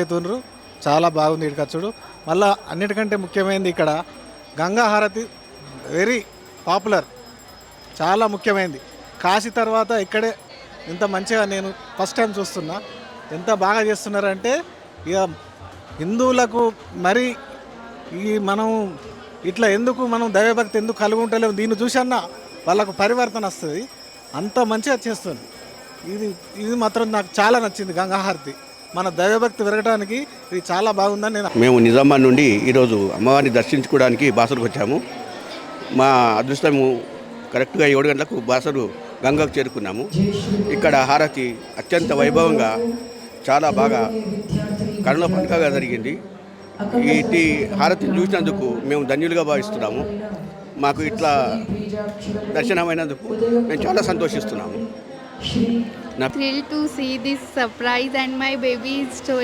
అవుతుండ్రు. చాలా బాగుంది ఇక్కడ చూడు. మళ్ళా అన్నిటికంటే ముఖ్యమైనది ఇక్కడ గంగా హారతి వెరీ పాపులర్, చాలా ముఖ్యమైనది. కాశీ తర్వాత ఇక్కడే ఇంత మంచిగా నేను ఫస్ట్ టైం చూస్తున్నా. ఎంత బాగా చేస్తున్నారంటే ఇక హిందువులకు మరి ఈ మనం ఇట్లా ఎందుకు మనం దైవభక్తి ఎందుకు కలిగి ఉంటలేము, దీన్ని చూసన్నా వాళ్ళకు పరివర్తన వస్తుంది. అంత మంచిగా చేస్తుంది. ఇది ఇది మాత్రం నాకు చాలా నచ్చింది. గంగా హారతి మన దైవభక్తి పెరగడానికి ఇది చాలా బాగుందని నేను. మేము నిజామాబాద్ నుండి ఈరోజు అమ్మవారిని దర్శించుకోవడానికి బాసరకు వచ్చాము. మా అదృష్టము కరెక్ట్గా 7 గంటలకు బాసరు గంగకు చేరుకున్నాము. ఇక్కడ హారతి అత్యంత వైభవంగా చాలా బాగా కరుణ పండుగగా జరిగింది. ఈ హారతిని చూసినందుకు మేము ధన్యులుగా భావిస్తున్నాము. మాకు ఇట్లా దర్శనమైనందుకు మేము చాలా సంతోషిస్తున్నాము. Thrilled to see this surprise and my baby is so